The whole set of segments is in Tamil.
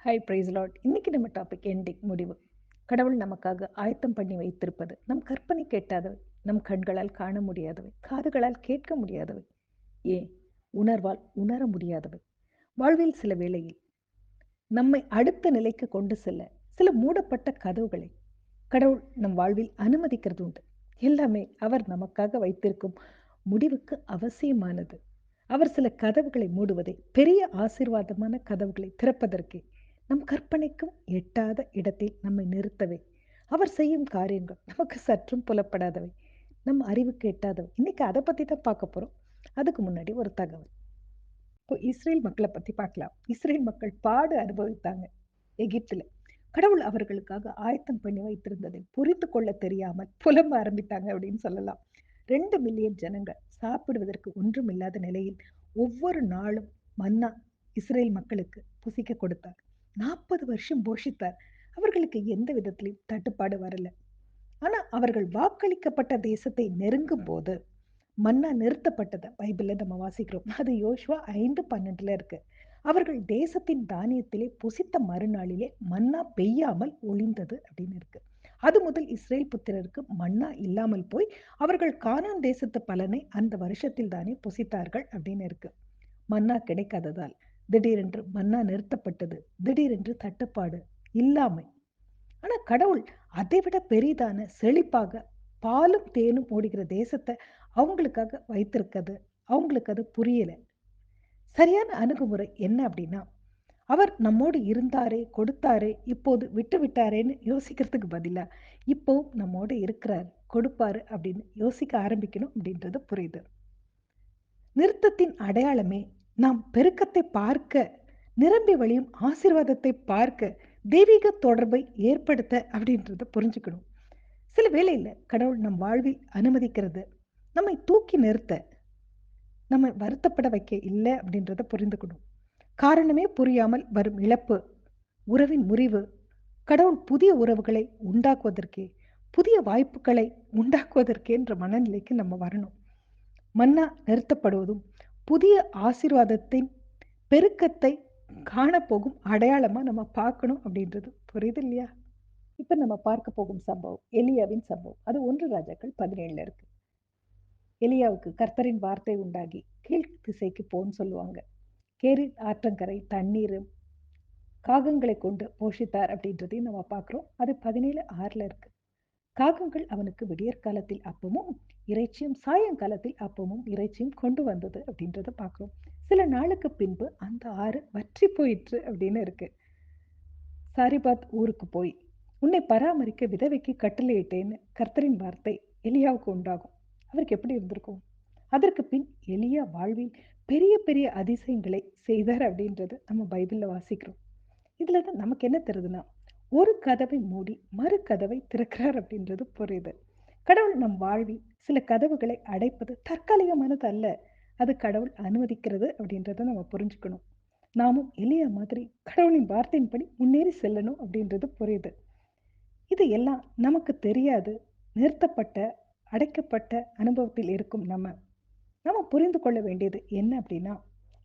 Hi price Lord. இன்னைக்கு நம்ம டாபிக் எண்டிங் முடிவு. கடவுள் நமக்காக ஆயத்தம் பண்ணி வைத்திருப்பது நம் கற்பனைக்கு எட்டாதவை, நம் கண்களால் காண முடியாதவை, காதுகளால் கேட்க முடியாதவை, ஏன் உணர்வால் உணர முடியாதவை. வாழ்வில் சில வேளையில் நம்மை அடுத்த நிலைக்கு கொண்டு செல்ல சில மூடப்பட்ட கதவுகளை கடவுள் நம் வாழ்வில் அனுமதிக்கிறது உண்டு. எல்லாமே அவர் நமக்காக வைத்திருக்கும் முடிவுக்கு அவசியமானது. அவர் சில கதவுகளை மூடுவதை பெரிய ஆசீர்வாதமான கதவுகளை திறப்பதற்கே, நம் கற்பனைக்கும் எட்டாத இடத்தில் நம்மை நிறுத்தவே. அவர் செய்யும் காரியங்கள் நமக்கு சற்றும் புலப்படாதவை, நம் அறிவுக்கு எட்டாதவை. இன்னைக்கு அதை பத்தி தான் பார்க்க போறோம். அதுக்கு முன்னாடி ஒரு தகவல். இப்போ இஸ்ரேல் மக்களை பத்தி பார்க்கலாம். இஸ்ரேல் மக்கள் பாடு அனுபவித்தாங்க எகிப்துல. கடவுள் அவர்களுக்காக ஆயத்தம் பண்ணி வைத்திருந்ததை புரிந்து கொள்ள தெரியாமல் புலம்ப ஆரம்பித்தாங்க அப்படின்னு சொல்லலாம். 2 மில்லியன் ஜனங்கள் சாப்பிடுவதற்கு ஒன்றும் இல்லாத நிலையில் ஒவ்வொரு நாளும் மன்னா இஸ்ரேல் மக்களுக்கு புசிக்க கொடுத்தார். 40 வருஷம் போஷித்தார். அவர்களுக்கு எந்த விதத்திலையும் தட்டுப்பாடு வரல. ஆனா அவர்கள் வாக்களிக்கப்பட்ட தேசத்தை நெருங்கும் போது மன்னா நிறுத்தப்பட்டதை பைபிள்ல நம்ம வாசிக்கிறோம். அது யோசுவா 5:12 இருக்கு. அவர்கள் தேசத்தின் தானியத்திலே புசித்த மறுநாளிலே மன்னா பெய்யாமல் ஒளிந்தது அப்படின்னு இருக்கு. அது முதல் இஸ்ரேல் புத்திரருக்கு மன்னா இல்லாமல் போய் அவர்கள் கானான் தேசத்து பலனை அந்த வருஷத்தில் தானே புசித்தார்கள் அப்படின்னு இருக்கு. மன்னா கிடைக்காததால் திடீரென்று மன்னா நிறுத்தப்பட்டது. திடீரென்று தட்டுப்பாடு, இல்லாமை. ஆனா கடவுள் அதைவிட பெரிதான செழிப்பாக பாலும் தேனும் ஓடுகிற தேசத்தை அவங்களுக்காக வைத்திருக்கிறது. அவங்களுக்கு அது புரியல. சரியான அணுகுமுறை என்ன அப்படின்னா, அவர் நம்மோடு இருந்தாரே, கொடுத்தாரே, இப்போது விட்டு விட்டாரேன்னு யோசிக்கிறதுக்கு பதிலா, இப்போவும் நம்மோடு இருக்கிறார், கொடுப்பாரு அப்படின்னு யோசிக்க ஆரம்பிக்கணும் அப்படின்றது புரியுது. நிறுத்தத்தின் அடையாளமே நாம் பெருக்கத்தை பார்க்க, நிரம்பி வழியும் ஆசீர்வாதத்தை பார்க்க, தெய்வீக தொடர்பை ஏற்படுத்த அப்படின்றத புரிஞ்சுக்கணும். சில வேளையில கடவுள் நம் வாழ்வில் அனுமதிக்கிறது நம்மை தூக்கி நிறுத்த, நம்மை வருத்தப்பட வைக்க இல்லை அப்படின்றத புரிந்துக்கணும். காரணமே புரியாமல் வரும் இழப்பு, உறவின் முறிவு, கடவுள் புதிய உறவுகளை உண்டாக்குவதற்கே, புதிய வாய்ப்புகளை உண்டாக்குவதற்கேன்ற மனநிலைக்கு நம்ம வரணும். மன்னா நிறுத்தப்படுவதும் புதிய ஆசீர்வாதத்தின் பெருக்கத்தை காணப்போகும் அடையாளமா நம்ம பார்க்கணும் அப்படின்றது புரியுது இல்லையா? இப்ப நம்ம பார்க்க போகும் சம்பவம் எலியாவின் சம்பவம். அது 1 ராஜாக்கள் 17 இருக்கு. எலியாவுக்கு கர்த்தரின் வார்த்தை உண்டாகி கீழ் திசைக்கு போன்னு சொல்லுவாங்க. கேரித் ஆற்றங்கரை தண்ணீர் காகங்களை கொண்டு போஷித்தார் அப்படின்றதையும் நம்ம பார்க்கிறோம். அது 17:6 இருக்கு. காகங்கள் அவனுக்கு விடியற் காலத்தில் அப்பமும் இறைச்சியும், சாயங்காலத்தில் அப்பமும் இறைச்சியும் கொண்டு வந்தது அப்படின்றத பார்க்கிறோம். சில நாளுக்கு பின்பு அந்த ஆறு வற்றி போயிற்று அப்படின்னு இருக்கு. சாரிபாத் ஊருக்கு போய் உன்னை பராமரிக்க விதவைக்கு கட்டளையிட்டேன்னு கர்த்தரின் வார்த்தை எலியாவுக்கு உண்டாகும். அவருக்கு எப்படி இருந்திருக்கும்? அதற்கு பின் எலியா வாழ்வில் பெரிய பெரிய அதிசயங்களை செய்தார் அப்படின்றது நம்ம பைபிள்ல வாசிக்கிறோம். இதுல தான் நமக்கு என்ன தெரியுதுன்னா, ஒரு கதவை மூடி மறு கதவை திறக்கிறார் அப்படின்றது புரியுது. கடவுள் நம் வாழ்வில் சில கதவுகளை அடைப்பது தற்காலிகமானது அல்ல. அது கடவுள் அனுமதிக்கிறது அப்படின்றத நம்ம புரிஞ்சுக்கணும். நாமும் எளிய மாதிரி கடவுளின் வார்த்தையின்படி முன்னேறி செல்லணும் அப்படின்றது புரியுது. இது எல்லாம் நமக்கு தெரியாது. நிறுத்தப்பட்ட, அடைக்கப்பட்ட அனுபவத்தில் இருக்கும் நம்ம புரிந்து கொள்ள வேண்டியது என்ன அப்படின்னா,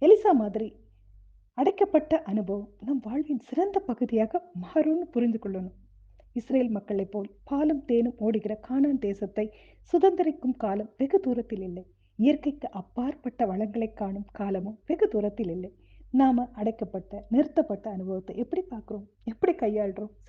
எலிசா மாதிரி அடைக்கப்பட்ட அனுபவம் நம் வாழ்வின் சிறந்த பகுதியாக மாறும்னு புரிந்து கொள்ளணும். இஸ்ரேல் மக்களைப் போல் பாலும் தேனும் ஓடுகிற கானான் தேசத்தை சுதந்திரிக்கும் காலம் வெகு தூரத்தில் இல்லை. இயற்கைக்கு அப்பாற்பட்ட வளங்களை காணும் காலமும் வெகு தூரத்தில் இல்லை. நாம அடைக்கப்பட்ட, நிறுத்தப்பட்ட அனுபவத்தை எப்படி பார்க்கிறோம், எப்படி கையாளுறோம்?